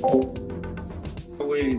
Always.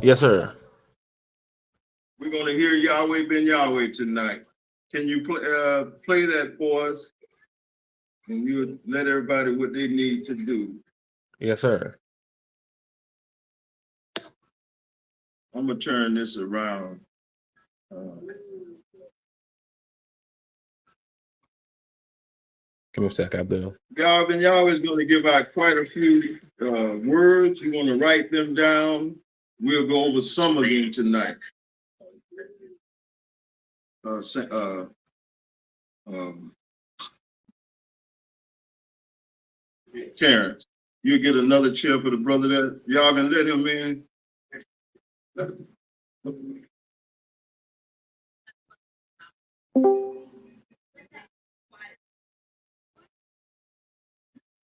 Yes, sir. We're going to hear Yahweh Ben Yahweh tonight. Can you play that for us? And you let everybody what they need to do. Yes, sir. I'm going to turn this around. Give me a sec, Abdul. Yahweh Ben Yahweh is going to give out quite a few words. You're going to write them down. We'll go over some of them tonight. Terrence, you get another chair for the brother there. Y'all can let him in.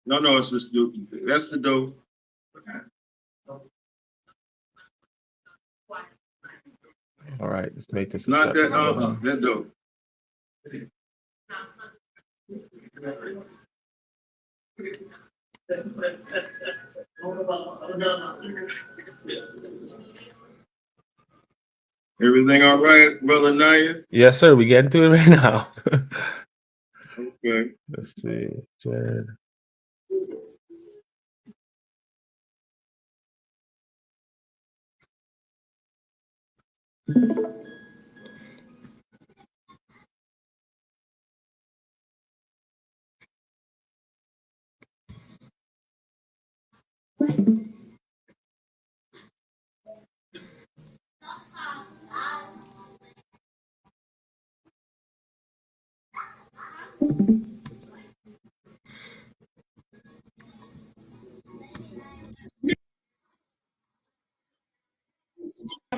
No, it's just, that's the door. All right, let's make this. It's not that, acceptable. that door. Everything all right, Brother Naya? Yes, sir. We getting to it right now. Okay. Let's see. Jed.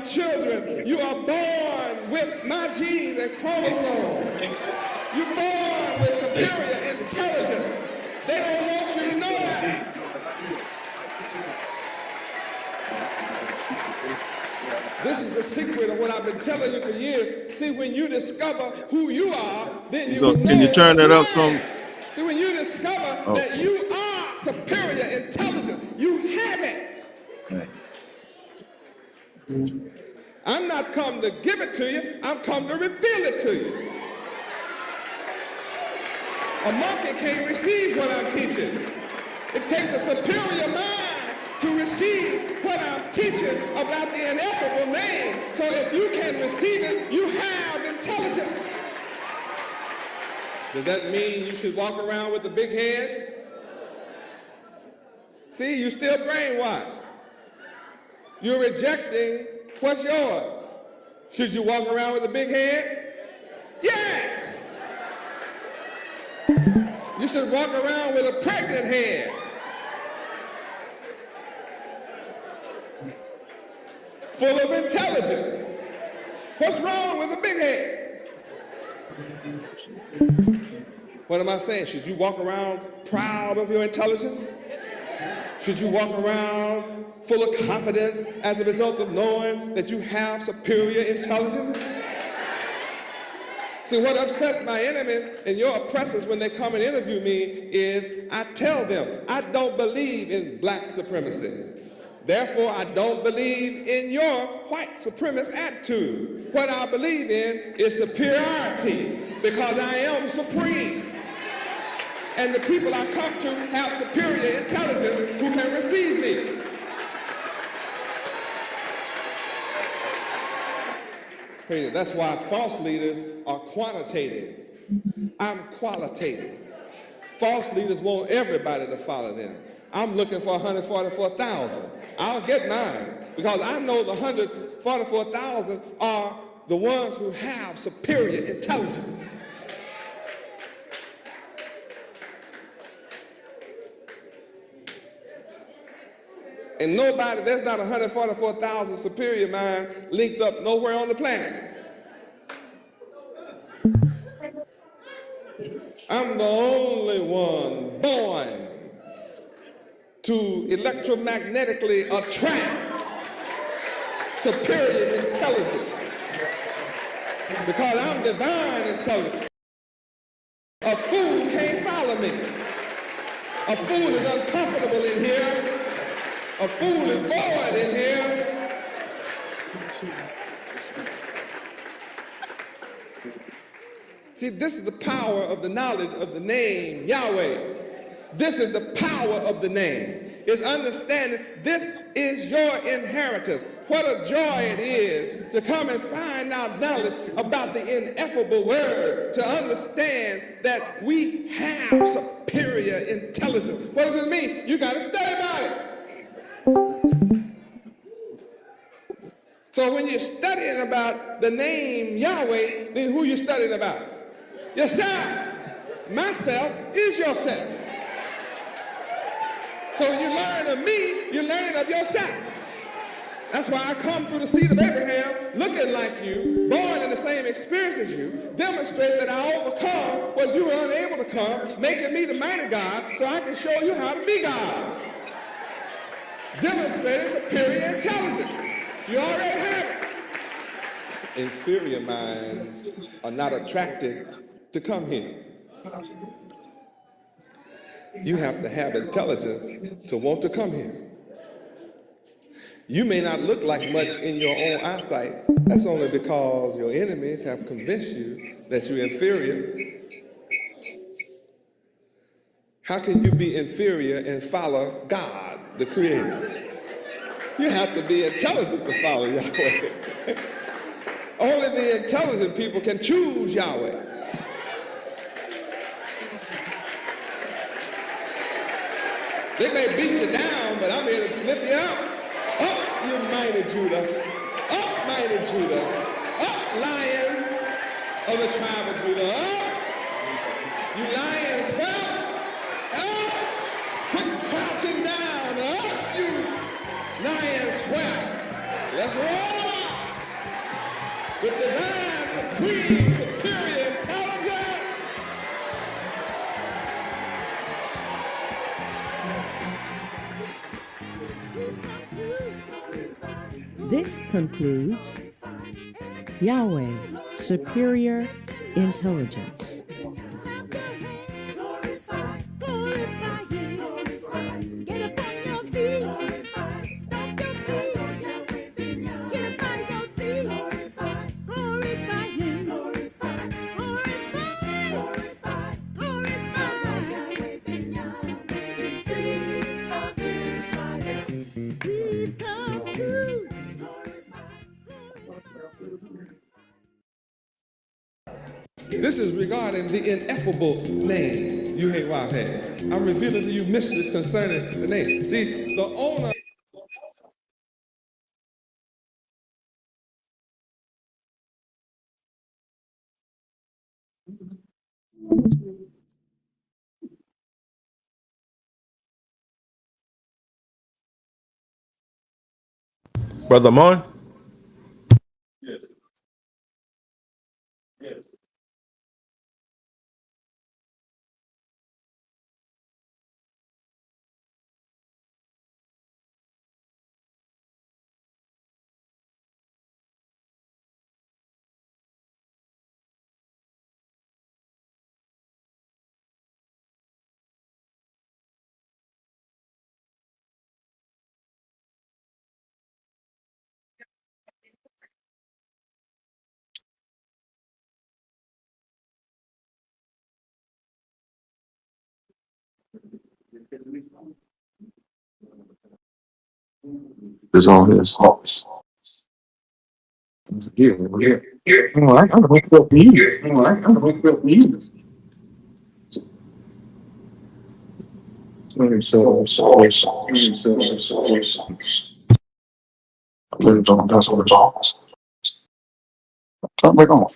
Children, you are born with my genes and chromosomes. You're born with superior intelligence. They don't want you to know that. This is the secret of what I've been telling you for years. See, when you discover who you are, then you will know. Can you turn that up some? See, when you discover that you are superior intelligence, you have it. I'm not come to give it to you, I'm come to reveal it to you. A monkey can't receive what I'm teaching. It takes a superior mind to receive what I'm teaching about the ineffable name. So if you can receive it, you have intelligence. Does that mean you should walk around with a big head? See, you're still brainwashed. You're rejecting what's yours. Should you walk around with a big head? Yes! You should walk around with a pregnant head. Full of intelligence. What's wrong with a big head? What am I saying? Should you walk around proud of your intelligence? Should you walk around full of confidence as a result of knowing that you have superior intelligence? See, what upsets my enemies and your oppressors when they come and interview me is I tell them I don't believe in black supremacy. Therefore, I don't believe in your white supremacist attitude. What I believe in is superiority because I am supreme. And the people I come to have superior intelligence who can receive me. That's why false leaders are quantitative. I'm qualitative. False leaders want everybody to follow them. I'm looking for 144,000. I'll get mine because I know the 144,000 are the ones who have superior intelligence. And nobody, there's not 144,000 superior minds linked up nowhere on the planet. I'm the only one born to electromagnetically attract superior intelligence because I'm divine intelligence. A fool can't follow me. A fool is uncomfortable in here. A fool is bored in here. See, this is the power of the knowledge of the name Yahweh. This is the power of the name. Is understanding this is your inheritance. What a joy it is to come and find out knowledge about the ineffable word, to understand that we have superior intelligence. What does it mean? You got to study about it. So when you're studying about the name Yahweh, then who you studying about? Yourself. Myself is yourself. So when you learn of me, you're learning of yourself. That's why I come through the seed of Abraham, looking like you, born in the same experience as you, demonstrate that I overcome what you were unable to come, making me the mighty God, so I can show you how to be God. Demonstrating superior intelligence. You already have it. Inferior minds are not attracted to come here. You have to have intelligence to want to come here. You may not look like much in your own eyesight. That's only because your enemies have convinced you that you're inferior. How can you be inferior and follow God, the Creator? You have to be intelligent to follow Yahweh. Only the intelligent people can choose Yahweh. They may beat you down, but I'm here to lift you up. Up, you mighty Judah. Up, mighty Judah. Up, lions of the tribe of Judah. Up, you lions, fell. Up, quit crouching down. Up, you lions, well. Let's roll with divine, supreme, superior intelligence. This concludes Yahweh, Superior Intelligence. This is regarding the ineffable name, YAHWEH. I'm revealing to you mysteries concerning the name. See, the owner. Brother Mon. Yes. Yes. Is all his faults. Here. All right, I'm gonna wake up you. All right, I'm gonna wake up you. That's what it's all. Turn back on.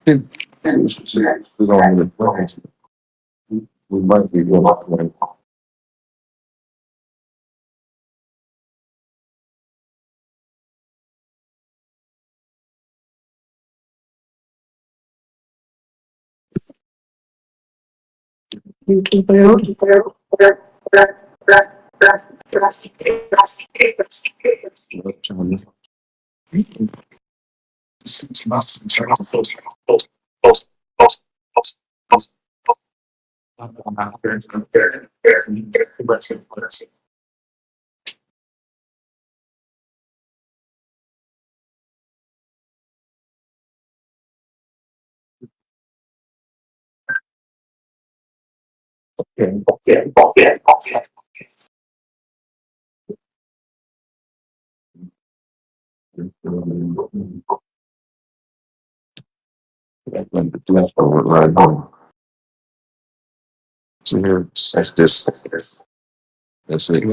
It's all in the place. We might be going up to right home. So here, that's this. That's it.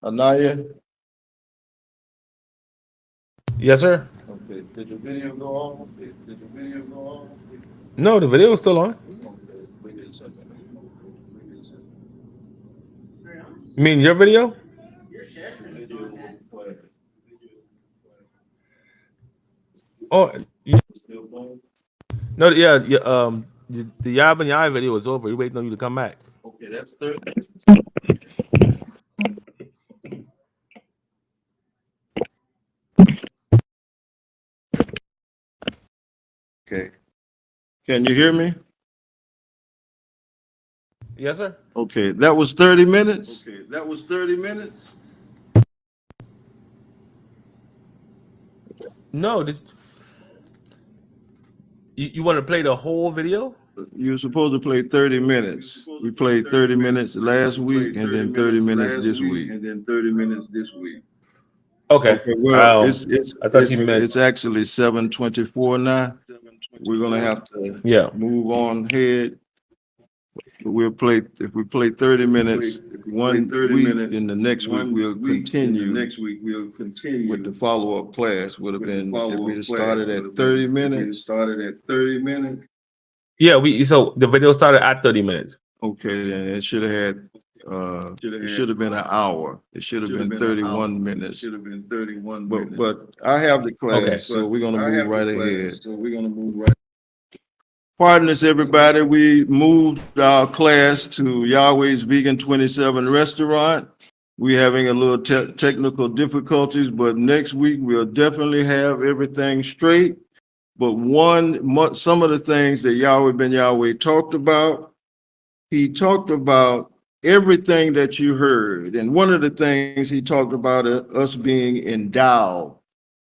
Anaya? Yes, sir. Okay, did the video go on? Did the video go on? No, the video is still on. You mean your video? Oh, no, yeah, yeah. The Yab and Yai video was over. We're waiting on you to come back. Okay, that's 30. Okay. Can you hear me? Yes, sir. Okay, that was 30 minutes? Okay, that was 30 minutes? No, you want to play the whole video? You were supposed to play 30 minutes. We played 30 minutes last week and then 30 minutes this week. And then 30 minutes this week. Okay. Okay, well, I thought you meant. it's actually 7:24 now. We're gonna have to Yeah. move on ahead. We'll play, if we play 30 minutes one week, then the next week we'll continue. Next week we'll continue with the follow-up class. Would have been, if we started at 30 minutes. Started at 30 minutes. Yeah, so the video started at 30 minutes. Okay, then it should have had, it should have been an hour. It should have been 31 minutes. Should have been 31 minutes. But I have the class, Okay. so we're gonna move right ahead. So we're gonna move right. Pardon us, everybody. We moved our class to Yahweh's Vegan 27 restaurant. We're having a little technical difficulties, but next week we'll definitely have everything straight. But some of the things that Yahweh Ben Yahweh talked about, he talked about everything that you heard. And one of the things he talked about us being endowed.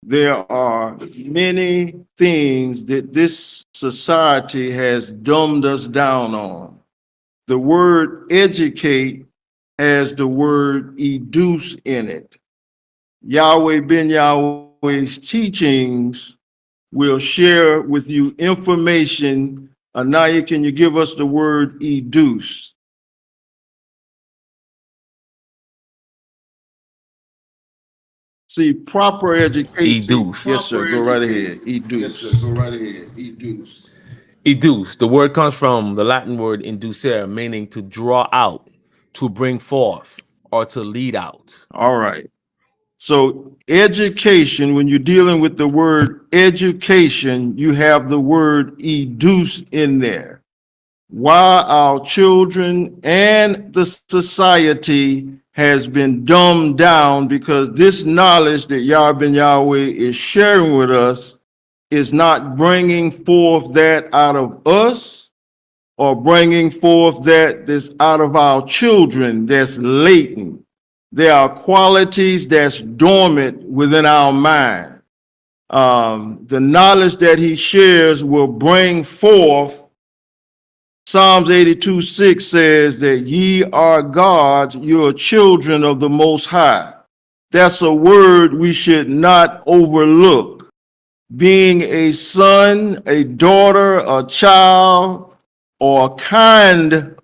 There are many things that this society has dumbed us down on. The word educate has the word educe in it. Yahweh Ben Yahweh's teachings will share with you information. Anaya, can you give us the word educe? See, proper education. Educe. Yes, sir. Go right ahead. Educe. Yes, sir. Go right ahead. Educe. Educe. The word comes from the Latin word inducere, meaning to draw out, to bring forth, or to lead out. All right. So education, when you're dealing with the word education, you have the word educe in there. Why our children and the society has been dumbed down, because this knowledge that Yahweh Ben Yahweh is sharing with us is not bringing forth that out of us or bringing forth that's out of our children that's latent. There are qualities that's dormant within our mind. The knowledge that he shares will bring forth. Psalms 82:6 says that ye are gods, you are children of the Most High. That's a word we should not overlook. Being a son, a daughter, a child, or kind,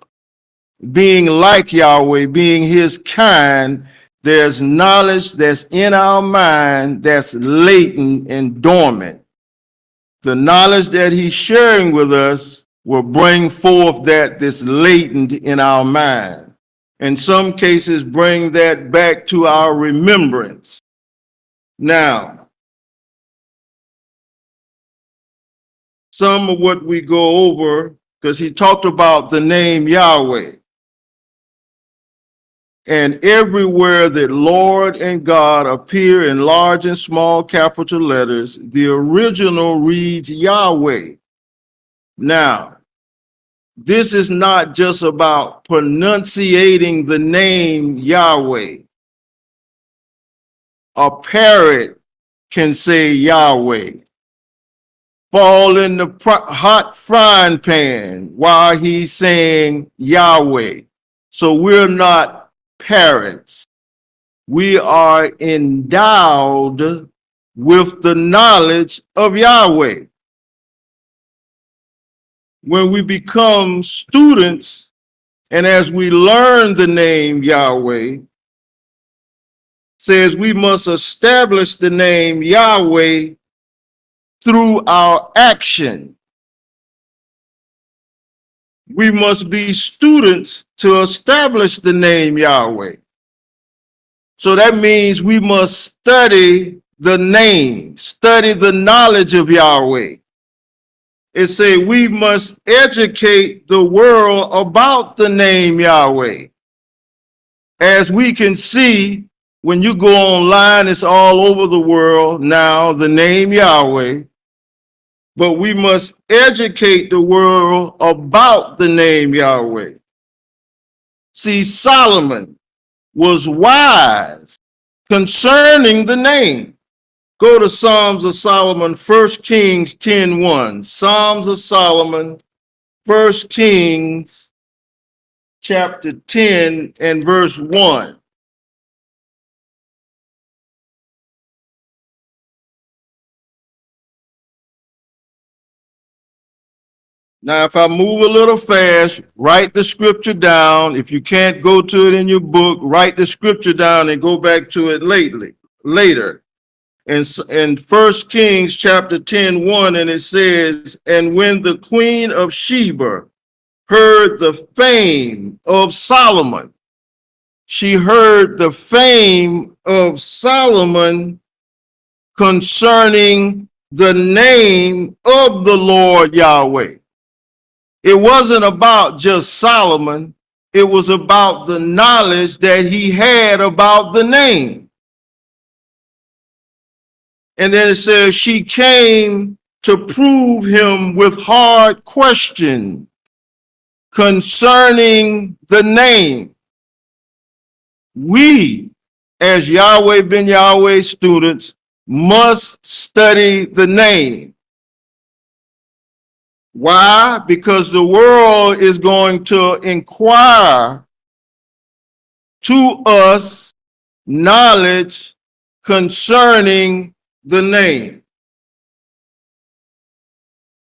being like Yahweh, being his kind, there's knowledge that's in our mind that's latent and dormant. The knowledge that he's sharing with us will bring forth that's latent in our mind. In some cases, bring that back to our remembrance. Now, some of what we go over, because he talked about the name Yahweh. And everywhere that Lord and God appear in large and small capital letters, the original reads Yahweh. Now, this is not just about pronunciating the name Yahweh. A parrot can say Yahweh. Fall in the hot frying pan while he's saying Yahweh. So we're not parrots. We are endowed with the knowledge of Yahweh. When we become students, and as we learn the name Yahweh, says we must establish the name Yahweh through our action. We must be students to establish the name Yahweh. So that means we must study the name, study the knowledge of Yahweh. It says we must educate the world about the name Yahweh. As we can see, when you go online, it's all over the world now, the name Yahweh. But we must educate the world about the name Yahweh. See, Solomon was wise concerning the name. Go to Psalms of Solomon, 1 Kings 10:1. Psalms of Solomon, 1 Kings chapter 10 and verse 1. Now, if I move a little fast, write the scripture down. If you can't go to it in your book, write the scripture down and go back to it later. In 1 Kings chapter 10:1, and it says, and when the queen of Sheba heard the fame of Solomon, she heard the fame of Solomon concerning the name of the Lord Yahweh. It wasn't about just Solomon. It was about the knowledge that he had about the name. And then it says she came to prove him with hard questions concerning the name. We, as Yahweh ben Yahweh students, must study the name. Why? Because the world is going to inquire to us knowledge concerning the name.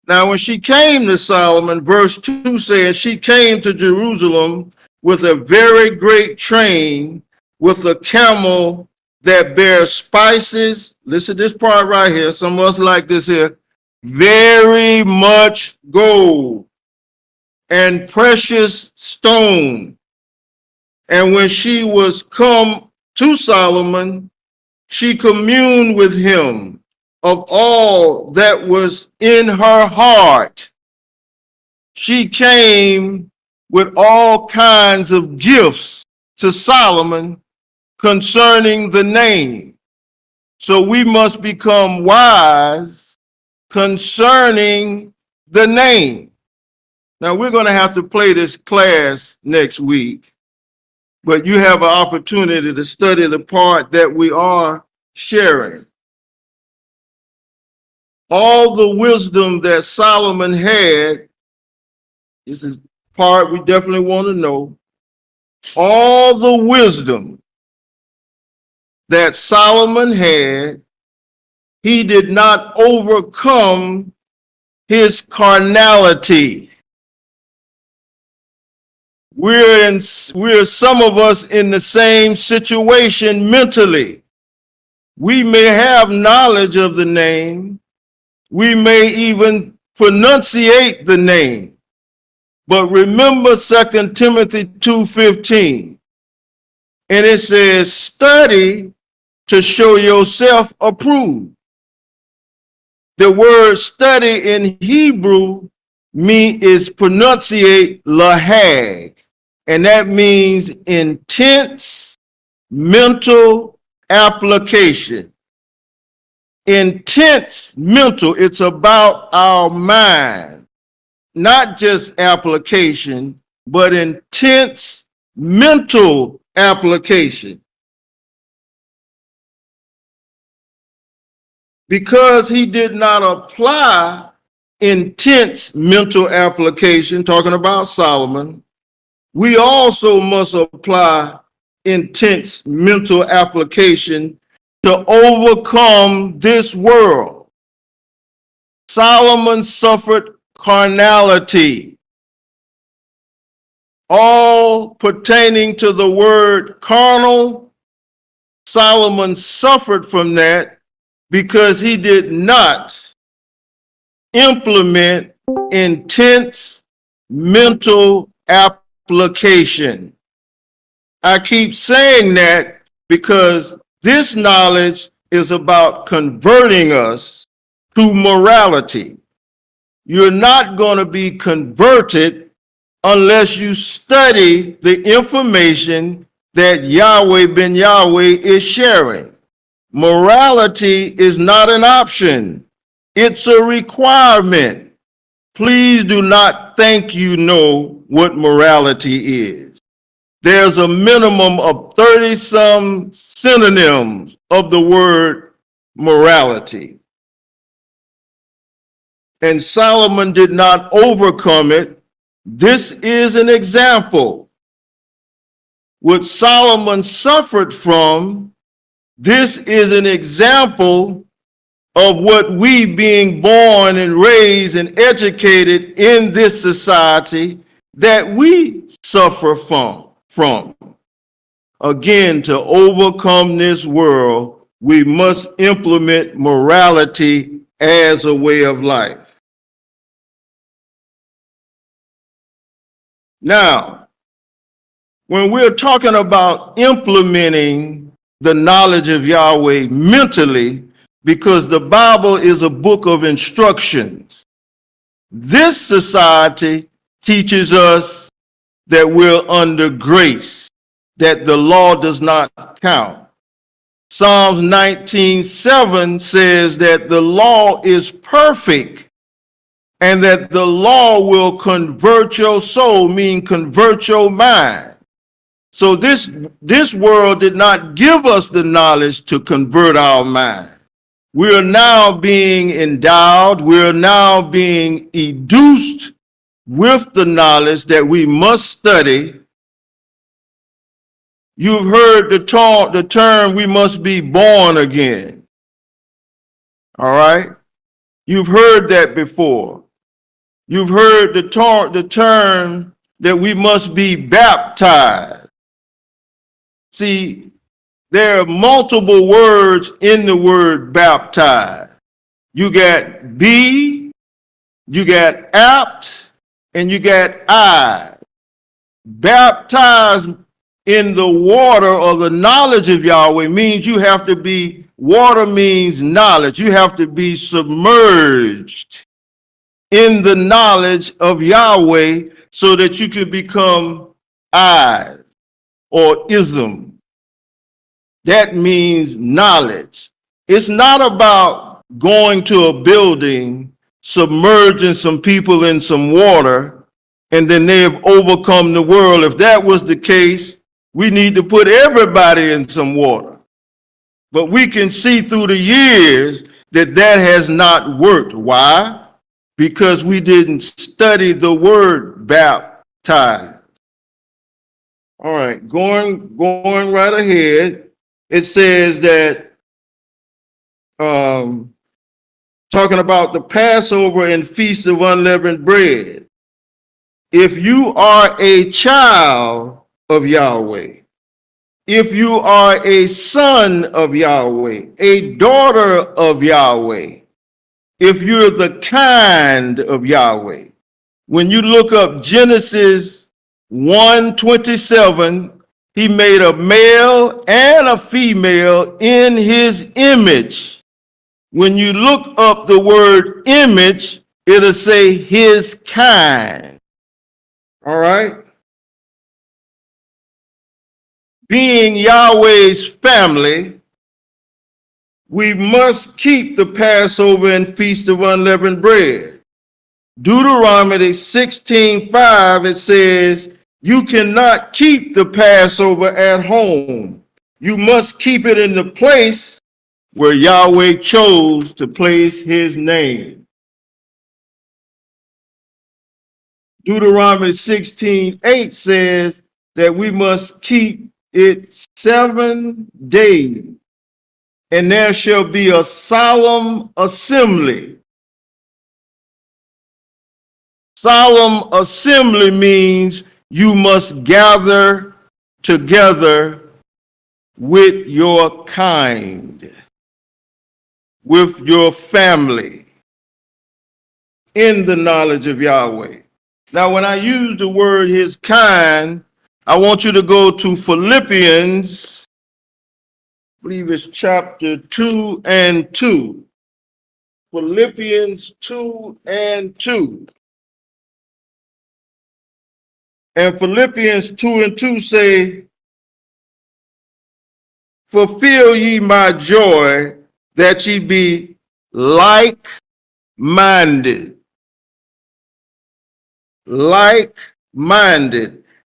Now, when she came to Solomon, verse 2 says, she came to Jerusalem with a very great train, with a camel that bears spices. Listen to this part right here. Some of us like this here. Very much gold and precious stone. And when she was come to Solomon, she communed with him of all that was in her heart. She came with all kinds of gifts to Solomon concerning the name. So we must become wise concerning the name. Now we're going to have to play this class next week, but you have an opportunity to study the part that we are sharing. All the wisdom that Solomon had, this is part we definitely want to know. All the wisdom that Solomon had, he did not overcome his carnality. We're some of us in the same situation mentally. We may have knowledge of the name. We may even pronunciate the name. But remember 2 Timothy 2:15. And it says, study to show yourself approved. The word study in Hebrew is pronunciate lahag. And that means intense mental application. Intense mental, it's about our mind, not just application, but intense mental application. because he did not apply intense mental application, talking about Solomon, we also must apply intense mental application to overcome this world. Solomon suffered carnality, all pertaining to the word carnal. Solomon suffered from that because he did not implement intense mental application. I keep saying that because this knowledge is about converting us to morality. You're not going to be converted unless you study the information that Yahweh ben Yahweh is sharing. Morality is not an option. It's a requirement. Please do not think you know what morality is. There's a minimum of 30-some synonyms of the word morality. And Solomon did not overcome it. This is an example. What Solomon suffered from, this is an example of what we, being born and raised and educated in this society, that we suffer from. Again, to overcome this world, we must implement morality as a way of life. Now, when we're talking about implementing the knowledge of Yahweh mentally, because the Bible is a book of instructions, this society teaches us that we're under grace, that the law does not count. Psalms 19:7 says that the law is perfect and that the law will convert your soul, meaning convert your mind. So this world did not give us the knowledge to convert our mind. We are now being endowed, we are now being educed with the knowledge that we must study. You've heard the term, we must be born again. All right? You've heard that before. You've heard the term that we must be baptized. See, there are multiple words in the word baptized. You got be, you got apt, and you got I. Baptized in the water or the knowledge of Yahweh means you have to be, water means knowledge. You have to be submerged in the knowledge of Yahweh so that you can become I or ism. That means knowledge. It's not about going to a building, submerging some people in some water, and then they have overcome the world. If that was the case, we need to put everybody in some water. But we can see through the years that that has not worked. Why? Because we didn't study the word baptize. All right, going right ahead. It says that, talking about the Passover and Feast of Unleavened Bread. If you are a child of Yahweh, if you are a son of Yahweh, a daughter of Yahweh, if you're the kind of Yahweh, when you look up Genesis 1:27, he made a male and a female in his image. When you look up the word image, it'll say his kind. All right? Being Yahweh's family, we must keep the Passover and Feast of Unleavened Bread. Deuteronomy 16:5, it says, you cannot keep the Passover at home. You must keep it in the place where Yahweh chose to place his name. Deuteronomy 16:8 says that we must keep it 7 days, and there shall be a solemn assembly. Solemn assembly means you must gather together with your kind, with your family, in the knowledge of Yahweh. Now, when I use the word his kind, I want you to go to Philippians, I believe it's chapter 2 and 2. Philippians 2 and 2. And Philippians 2 and 2 say, fulfill ye my joy, that ye be like-minded,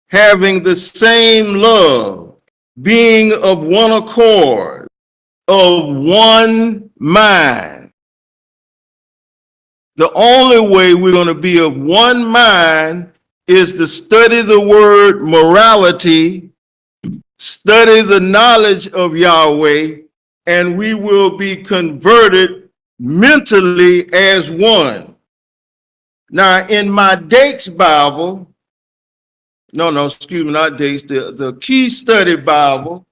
having the same love, being of one accord, of one mind. The only way we're going to be of one mind is to study the word morality, study the knowledge of Yahweh, and we will be converted mentally as one. Now, in my Dake's Bible, excuse me, not Dake's, the Key Study Bible,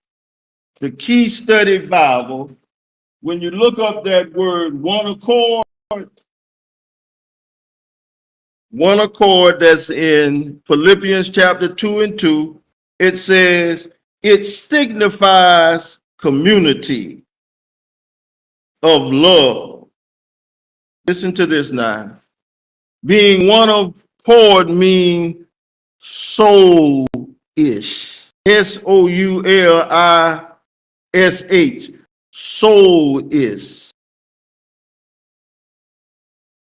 when you look up that word one accord that's in Philippians chapter 2 and 2, it says it signifies community of love. Listen to this now. Being one accord means soul-ish. S-O-U-L-I-S-H. Soul-ish.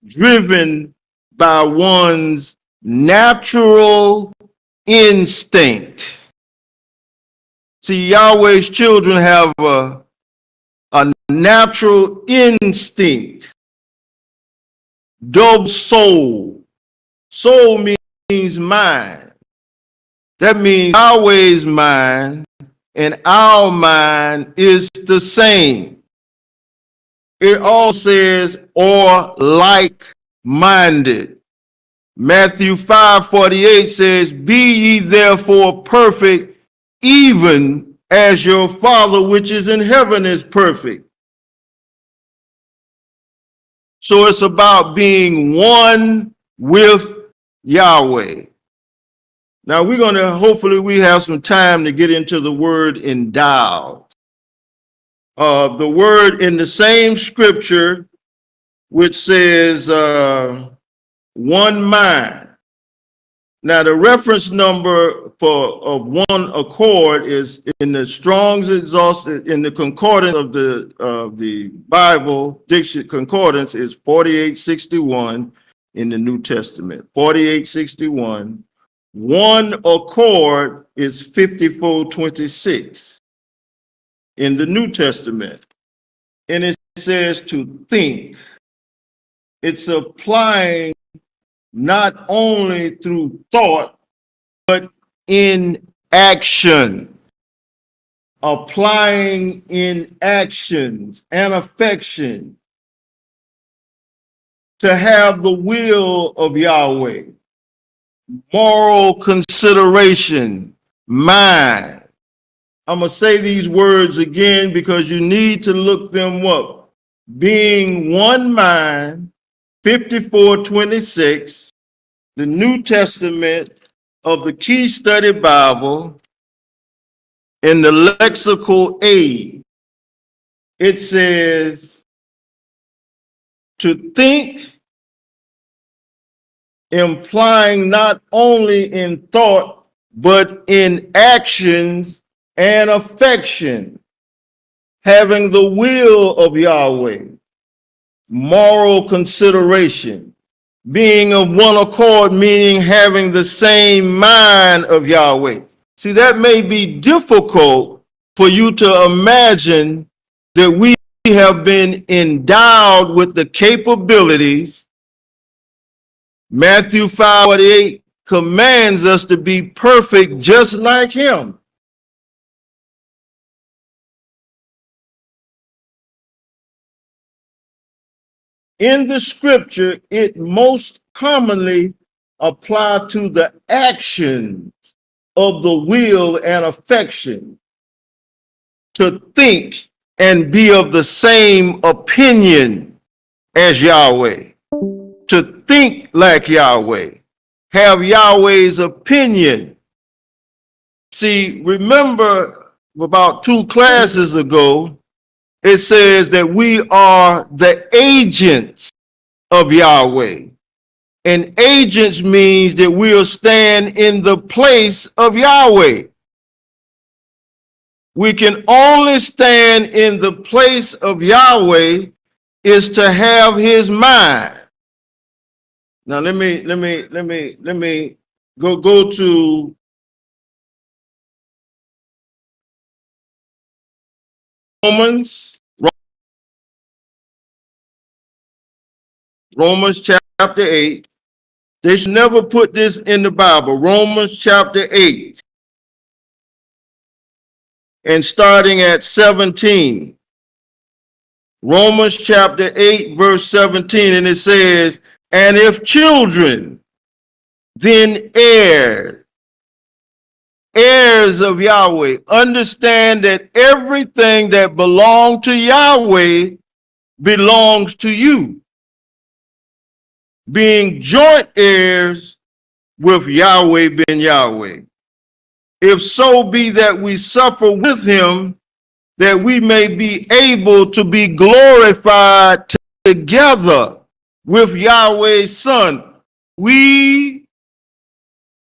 Driven by one's natural instinct. See, Yahweh's children have a natural instinct. Double soul. Soul means mind. That means Yahweh's mind and our mind is the same. It all says, or like-minded. Matthew 5:48 says, be ye therefore perfect, even as your Father which is in heaven is perfect. So it's about being one with Yahweh. Now we're going to, hopefully we have some time to get into the word endowed. The word in the same scripture, which says one mind. Now the reference number of one accord is in the Strong's exhausted, in the concordance of the Bible dictionary concordance is 4861 in the New Testament. 4861. One accord is 5426 in the New Testament. And it says to think. It's applying not only through thought, but in action. Applying in actions and affection to have the will of Yahweh. Moral consideration, mind. I'm going to say these words again because you need to look them up. Being one mind, 5426, the New Testament of the Key Study Bible, in the lexical aid, it says to think, implying not only in thought, but in actions and affection, having the will of Yahweh, moral consideration, being of one accord, meaning having the same mind of Yahweh. See, that may be difficult for you to imagine that we have been endowed with the capabilities. Matthew 5:48 commands us to be perfect just like him. In the scripture, it most commonly applies to the actions of the will and affection, to think and be of the same opinion as Yahweh, to think like Yahweh, have Yahweh's opinion. See, remember about 2 classes ago, it says that we are the agents of Yahweh. And agents means that we'll stand in the place of Yahweh. We can only stand in the place of Yahweh is to have his mind. Now let me go to Romans chapter 8. They should never put this in the Bible. Romans chapter 8 and starting at 17. Romans chapter 8 verse 17, and it says, and if children, then heirs of Yahweh. Understand that everything that belongs to Yahweh belongs to you. Being joint heirs with Yahweh ben Yahweh. If so be that we suffer with him, that we may be able to be glorified together with Yahweh's Son. We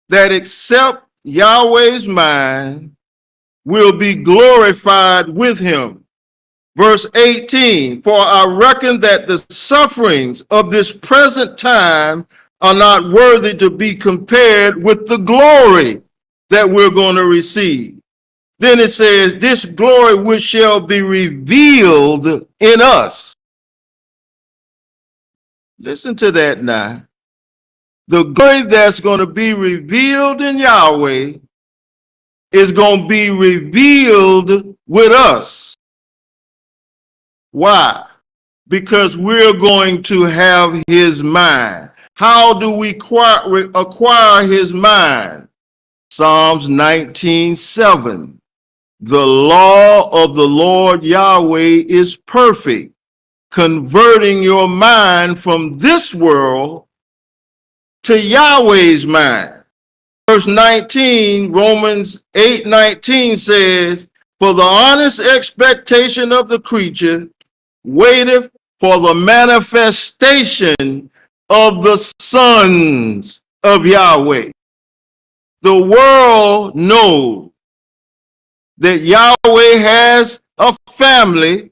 that accept Yahweh's mind will be glorified with him. Verse 18, for I reckon that the sufferings of this present time are not worthy to be compared with the glory that we're going to receive. Then it says, this glory which shall be revealed in us. Listen to that now. The glory that's going to be revealed in Yahweh is going to be revealed with us. Why? Because we're going to have his mind. How do we acquire his mind? Psalms 19:7. The law of the Lord Yahweh is perfect, converting your mind from this world to Yahweh's mind. Verse 19, Romans 8:19 says, for the honest expectation of the creature waiteth for the manifestation of the sons of Yahweh. The world knows that Yahweh has a family,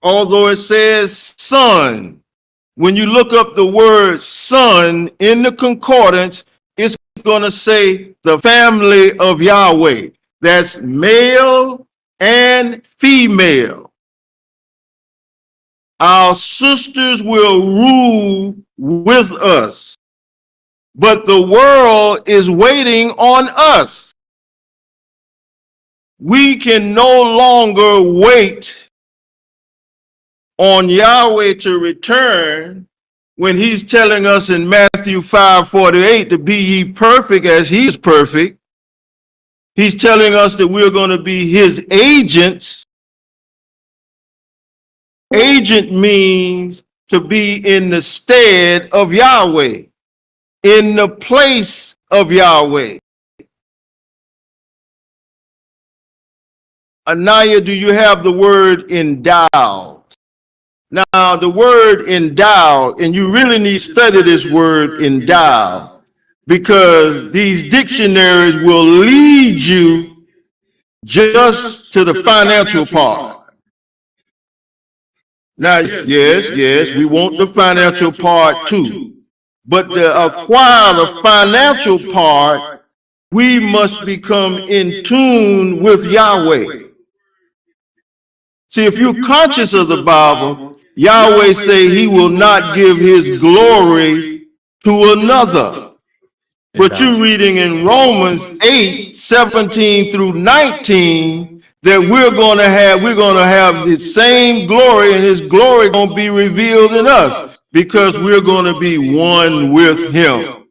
although it says son. When you look up the word son in the concordance, it's going to say the family of Yahweh. That's male and female. Our sisters will rule with us, but the world is waiting on us. We can no longer wait on Yahweh to return when he's telling us in Matthew 5:48 to be ye perfect as he is perfect. He's telling us that we're going to be his agents. Agent means to be in the stead of Yahweh, in the place of Yahweh. Anaya, do you have the word endowed? Now, the word endowed, and you really need to study this word endowed, because these dictionaries will lead you just to the financial part. Now, yes, we want the financial part too. But to acquire the financial part, we must become in tune with Yahweh. See, if you're conscious of the Bible, Yahweh say he will not give his glory to another. But you're reading in Romans 8:17 through 19 that we're going to have the same glory, and his glory going to be revealed in us because we're going to be one with him.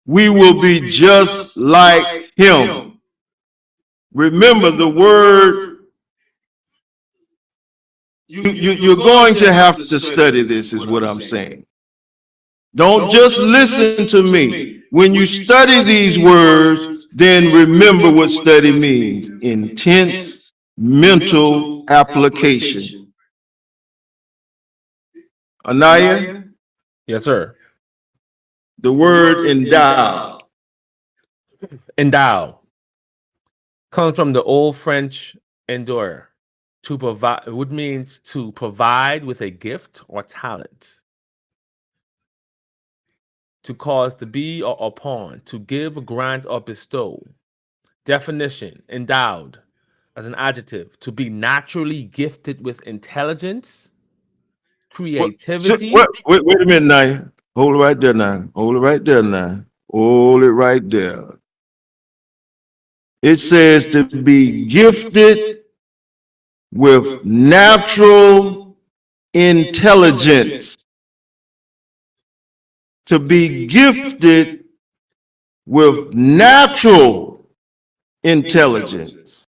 We will be just like him. Remember the word. You're going to have to study this, is what I'm saying. Don't just listen to me. When you study these words, then remember what study means. Intense mental application. Anaya? Yes, sir. The word endow. Endow comes from the old French endure. To provide, it would mean to provide with a gift or talent. To cause to be or upon, to give, grant, or bestow. Definition: endowed as an adjective, to be naturally gifted with intelligence, creativity. Wait a minute now. Hold it right there now. Hold it right there now. Hold it right there. It says to be gifted with natural intelligence. To be gifted with natural intelligence.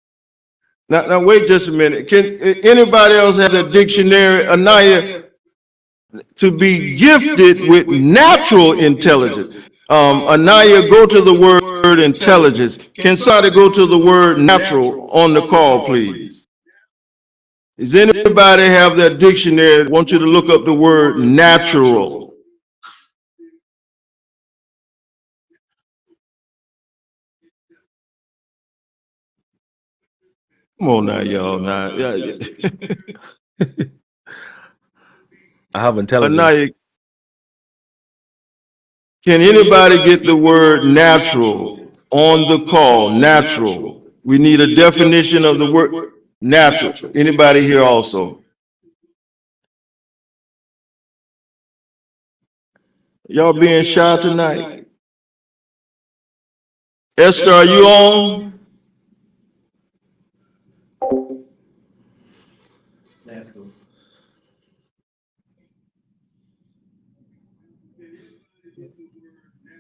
Now wait just a minute. Can anybody else have a dictionary, Anaya? To be gifted with natural intelligence. Anaya, go to the word intelligence. Can somebody go to the word natural on the call, please? Does anybody have that dictionary? I want you to look up the word natural. Come on now, y'all. Now, I have intelligence. Anaya, can anybody get the word natural on the call? Natural. We need a definition of the word natural. Anybody here also? Y'all being shy tonight? Esther, are you on?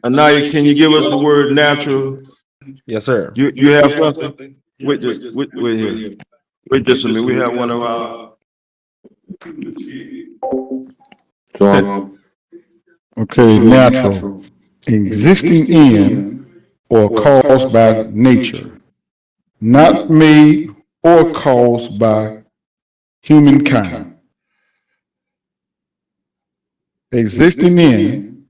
Anaya, can you give us the word natural? Yes, sir. You have something? Wait here. Wait just a minute. We have one of our. Okay, natural. Existing in or caused by nature. Not made or caused by humankind. Existing in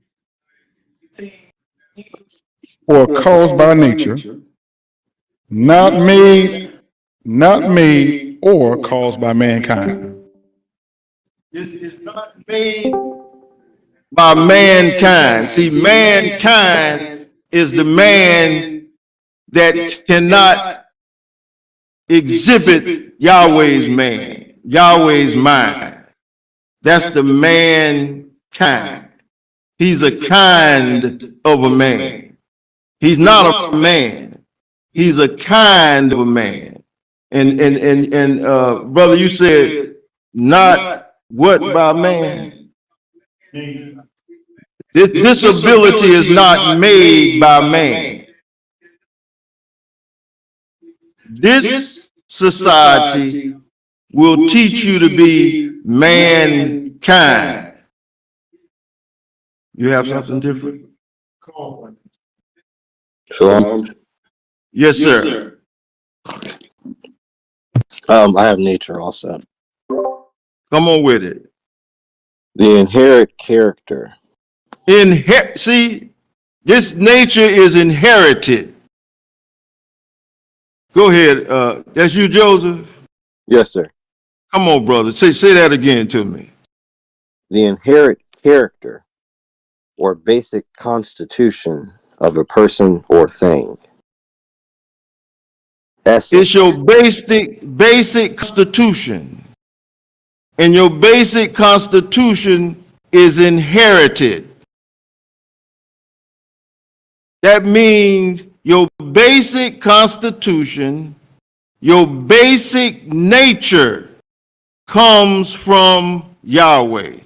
or caused by nature. Not made or caused by mankind. It's not made by mankind. See, mankind is the man that cannot exhibit Yahweh's man, Yahweh's mind. That's the mankind. He's a kind of a man. He's not a man. He's a kind of a man. And brother, you said not what by man? This ability is not made by man. This society will teach you to be mankind. You have something different? Shalom. Yes, sir. I have nature also. Come on with it. The inherent character. See, this nature is inherited. Go ahead. That's you, Joseph? Yes, sir. Come on, brother. Say that again to me. The inherent character or basic constitution of a person or thing. Essence. It's your basic constitution. And your basic constitution is inherited. That means your basic constitution, your basic nature comes from Yahweh.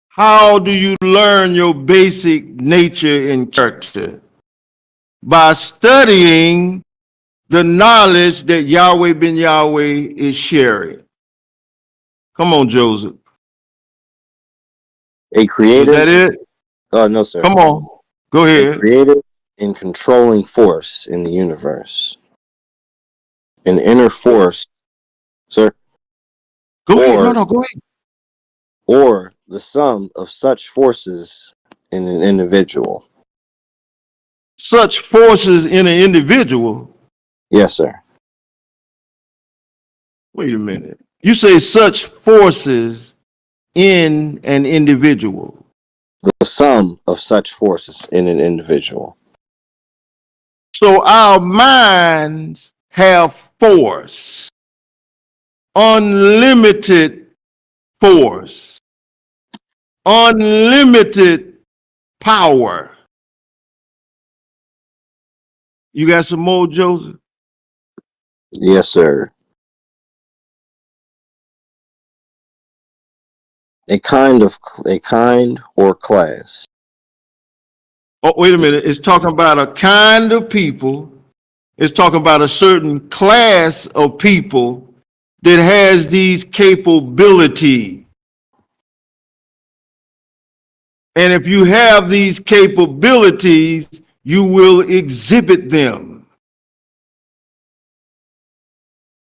How do you learn your basic nature and character? By studying the knowledge that Yahweh ben Yahweh is sharing. Come on, Joseph. A Was creative, that it? no, sir. Come on. Go A ahead. creative and controlling force in the universe. An inner force, sir, Go ahead. or- No, go ahead. or the sum of such forces in an individual. Such forces in an individual. Yes, sir. Wait a minute. You say such forces in an individual. The sum of such forces in an individual. So our minds have force, unlimited force, unlimited power. You got some more, Joseph? Yes, sir. A kind or class. Oh, wait a minute. It's talking about a kind of people. It's talking about a certain class of people that has these capabilities. And if you have these capabilities, you will exhibit them.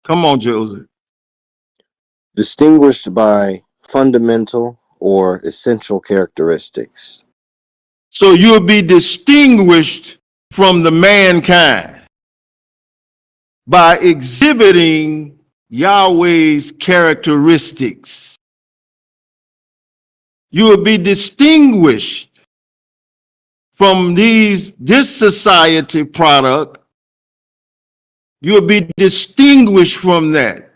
Come on, Joseph. Distinguished by fundamental or essential characteristics. So you'll be distinguished from the mankind by exhibiting Yahweh's characteristics. You will be distinguished from this society product. You will be distinguished from that.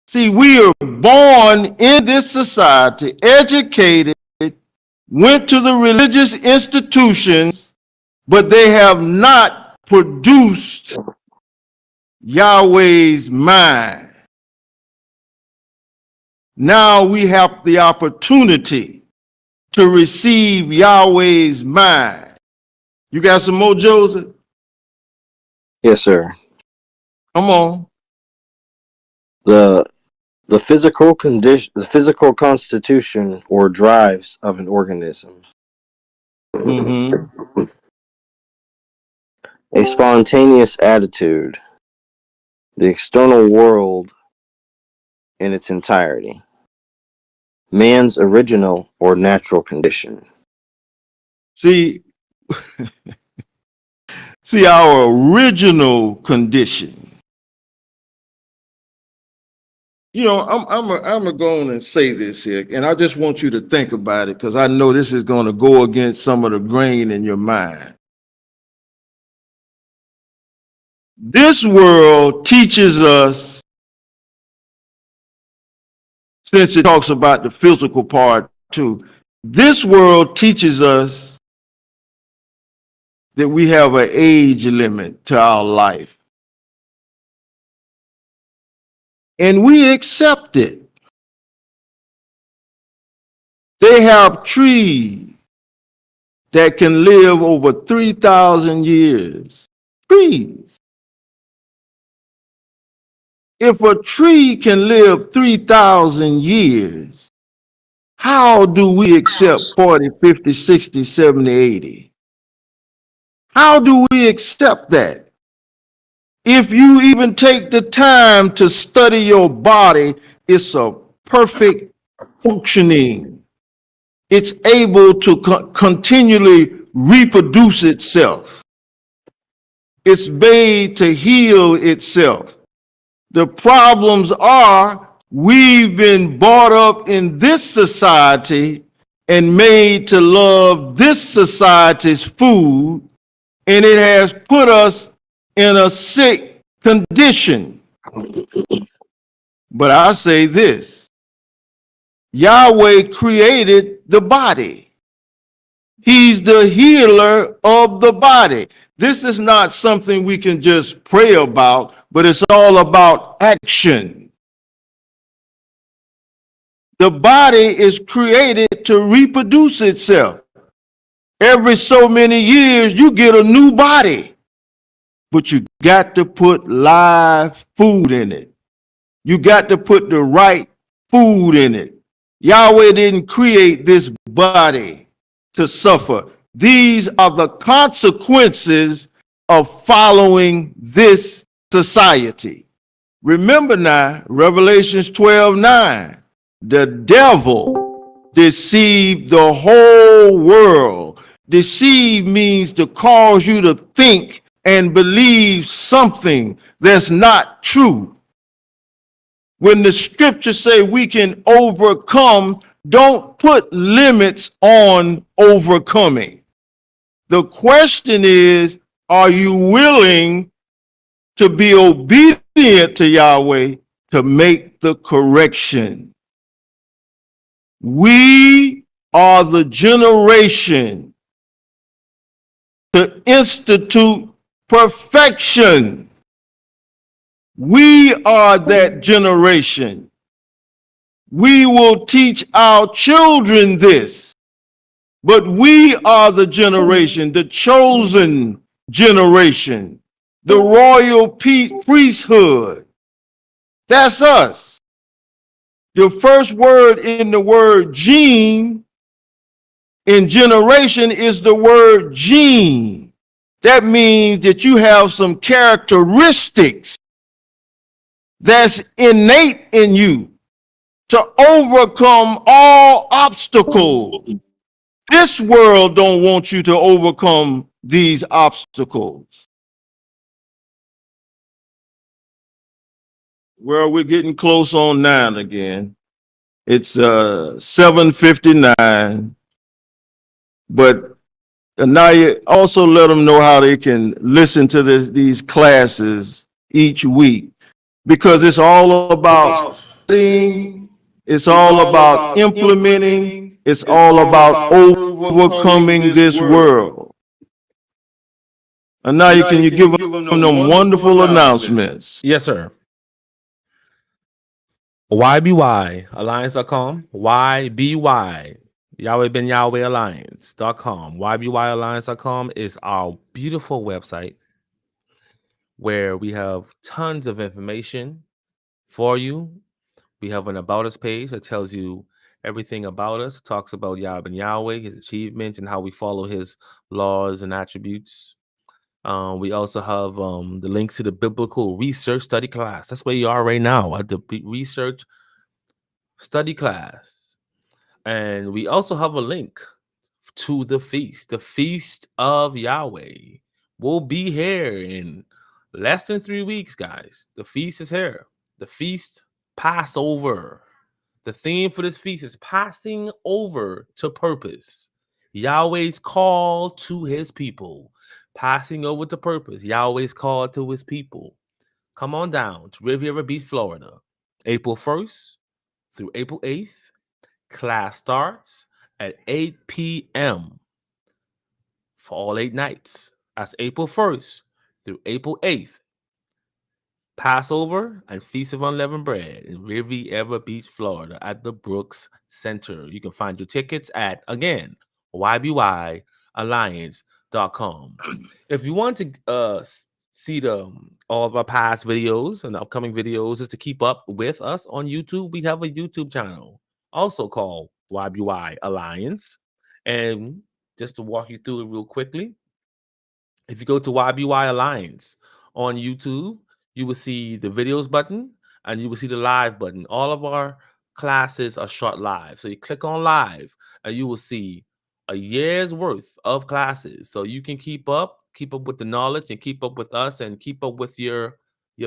See, we are born in this society, educated, went to the religious institutions, but they have not produced Yahweh's mind. Now we have the opportunity to receive Yahweh's mind. You got some more, Joseph? Yes, sir. Come on. The physical condition, the physical constitution or drives of an organism. Mm-hmm. A spontaneous attitude. The external world in its entirety. Man's original or natural condition. See, our original condition. You know, I'm gonna go on and say this here, and I just want you to think about it because I know this is going to go against some of the grain in your mind. This world teaches us, since it talks about the physical part too, this world teaches us that we have an age limit to our life. And we accept it. They have trees that can live over 3,000 years. Trees. If a tree can live 3,000 years, how do we accept 40, 50, 60, 70, 80? How do we accept that? If you even take the time to study your body, it's a perfect functioning. It's able to continually reproduce itself. It's made to heal itself. The problems are we've been brought up in this society and made to love this society's food, and it has put us in a sick condition. But I say this, Yahweh created the body. He's the healer of the body. This is not something we can just pray about, but it's all about action. The body is created to reproduce itself. Every so many years, you get a new body, but you got to put live food in it. You got to put the right food in it. Yahweh didn't create this body to suffer. These are the consequences of following this society. Remember now, Revelations 12:9, the devil deceived the whole world. Deceive means to cause you to think and believe something that's not true. When the scriptures say we can overcome, don't put limits on overcoming. The question is, are you willing to be obedient to Yahweh to make the correction? We are the generation to institute perfection. We are that generation. We will teach our children this, but we are the generation, the chosen generation, the royal priesthood. That's us. The first word in the word gene in generation is the word gene. That means that you have some characteristics that's innate in you to overcome all obstacles. This world don't want you to overcome these obstacles. Well, we're getting close on 9 again. It's 7:59. But Anaya, also let them know how they can listen to these classes each week, because it's all about studying, it's all about implementing, it's all about overcoming this world. Anaya, can you give them wonderful announcements? Yes, sir. YBYalliance.com, YBY, Yahweh Ben Yahweh Alliance.com. YBYalliance.com is our beautiful website where we have tons of information for you. We have an About Us page that tells you everything about us, talks about Yahweh Ben Yahweh, his achievements, and how we follow his laws and attributes. We also have the links to the biblical research study class. That's where you are right now at the research study class. And we also have a link to the feast of Yahweh. We'll be here in less than 3 weeks, guys. The feast is here. The feast, Passover. The theme for this feast is passing over to purpose. Yahweh's call to his people. Passing over to purpose. Yahweh's call to his people. Come on down to Riviera Beach, Florida. April 1st through April 8th. Class starts at 8 p.m. for all 8 nights. That's April 1st through April 8th. Passover and Feast of Unleavened Bread in Riviera Beach, Florida at the Brooks Center. You can find your tickets at, again, YBYalliance.com. If you want to see all of our past videos and upcoming videos, just to keep up with us on YouTube, we have a YouTube channel also called YBY Alliance. And just to walk you through it real quickly, if you go to YBY Alliance on YouTube, you will see the videos button and you will see the live button. All of our classes are short live. So you click on live and you will see a year's worth of classes. So you can keep up with the knowledge and keep up with us and keep up with your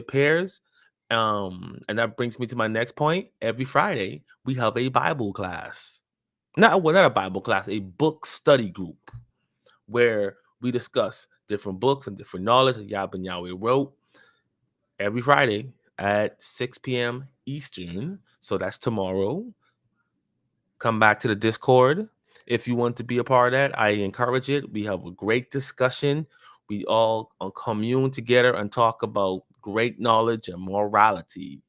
peers. And that brings me to my next point. Every Friday, we have a Bible class. Not a Bible class, a book study group where we discuss different books and different knowledge that Yahweh Ben Yahweh wrote every Friday at 6 p.m. Eastern. So that's tomorrow. Come back to the Discord if you want to be a part of that. I encourage it. We have a great discussion. We all commune together and talk about great knowledge and morality.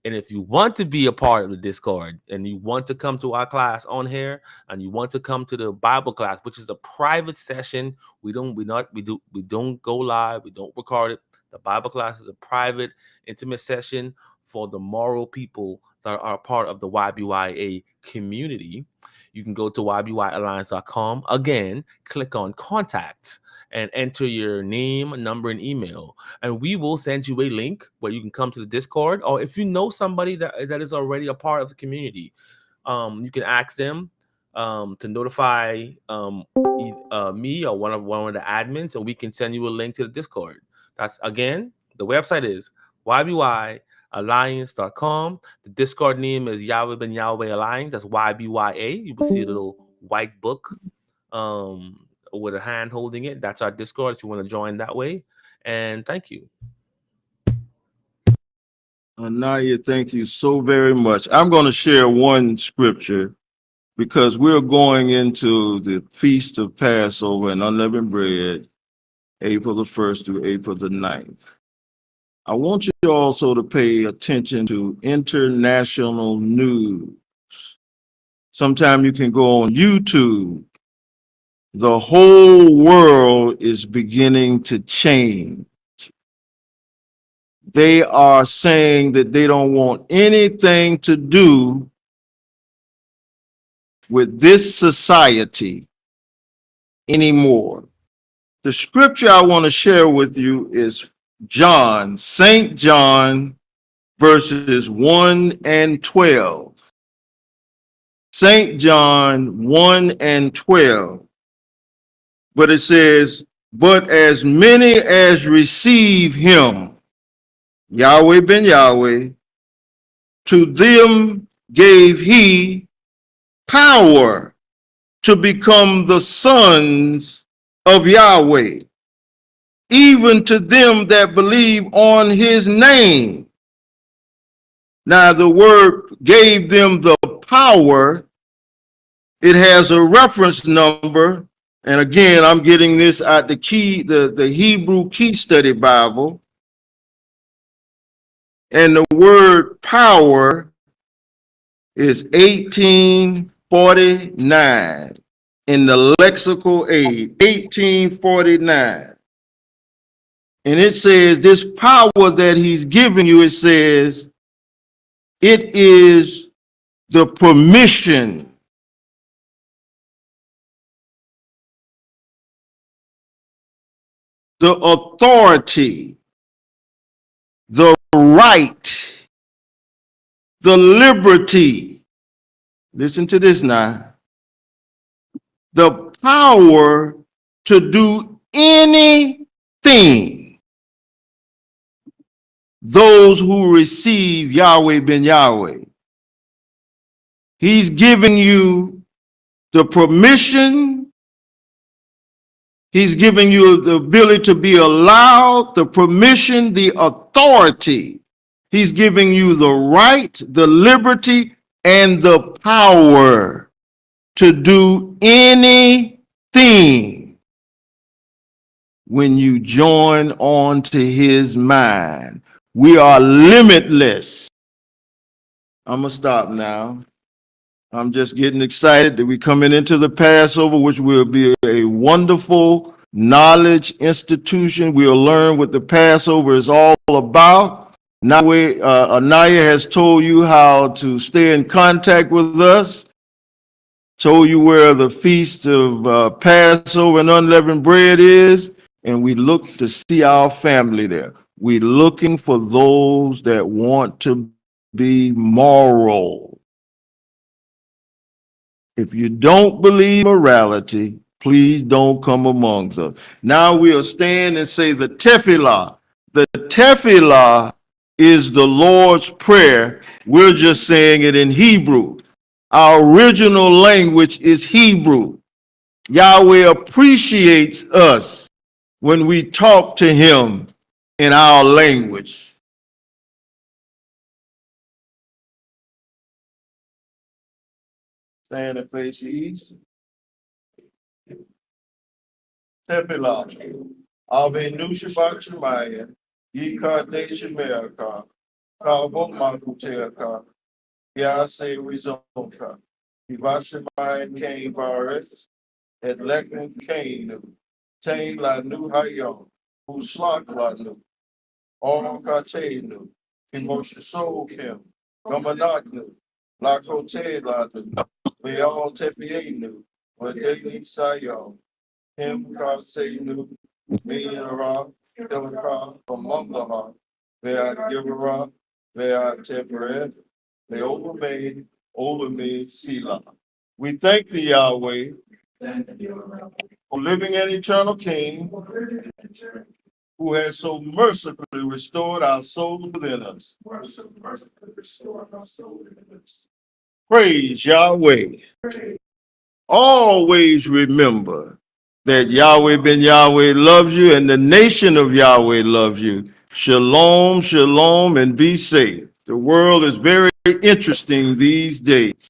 And if you want to be a part of the Discord and you want to come to our class on here and you want to come to the Bible class, which is a private session, we don't go live, we don't record it. The Bible class is a private, intimate session for the moral people that are part of the YBYA community. You can go to ybyalliance.com. Again, click on contact and enter your name, number, and email. And we will send you a link where you can come to the Discord. Or if you know somebody that is already a part of the community, you can ask them to notify me or one of the admins, and we can send you a link to the Discord. That's, again, the website is YBYalliance.com. The Discord name is Yahweh Ben Yahweh Alliance. That's YBYA. You will see a little white book with a hand holding it. That's our Discord if you want to join that way. And thank you. Anaya, thank you so very much. I'm going to share one scripture because we're going into the Feast of Passover and Unleavened Bread, April the 1st through April the 9th. I want you also to pay attention to international news. Sometime you can go on YouTube. The whole world is beginning to change. They are saying that they don't want anything to do with this society anymore. The scripture I want to share with you is John, St. John, verses 1 and 12. St. John 1 and 12. But it says, but as many as receive him, Yahweh Ben Yahweh, to them gave he power to become the sons of Yahweh, even to them that believe on his name. Now the word gave them the power. It has a reference number. And again, I'm getting this out the Hebrew Key Study Bible. And the word power is 1849 in the lexical aid, 1849. And it says this power that he's giving you, it says, it is the permission, the authority, the right, the liberty. Listen to this now. The power to do anything. Those who receive Yahweh Ben Yahweh. He's giving you the permission. He's giving you the ability to be allowed, the permission, the authority. He's giving you the right, the liberty, and the power to do anything when you join on to his mind. We are limitless. I'm going to stop now. I'm just getting excited that we're coming into the Passover, which will be a wonderful knowledge institution. We'll learn what the Passover is all about. Now, Anaya has told you how to stay in contact with us, told you where the Feast of Passover and Unleavened Bread is, and we look to see our family there. We're looking for those that want to be moral. If you don't believe morality, please don't come amongst us. Now we'll stand and say the Tefillah. The Tefillah is the Lord's Prayer. We're just saying it in Hebrew. Our original language is Hebrew. Yahweh appreciates us when we talk to him in our language. Stand and face the east. Tepillah. Ave Nushabat Shemaya. Ye Kadesh America. Kabo Makuteaka. Yase Rizonka. Ivashemaya Kane Baris. Et Lekman Kane. Tain La Nu Hayon. Uslak La Nu. All Katenu. Kimosha Soul Kim. Gamanagnu. Lakote La Nu. Beal Tepienu. Wadeni Sayon. Him Kasenu. Meyara. Kelaka. Amonglaha. Vea Givera. Vea Teperet. They overmade. Overmade Sila. We thank thee, Yahweh, O living and eternal King, who has so mercifully restored our soul within us. Praise Yahweh. Always remember that Yahweh ben Yahweh loves you and the nation of Yahweh loves you. Shalom, shalom, and be safe. The world is very interesting these days.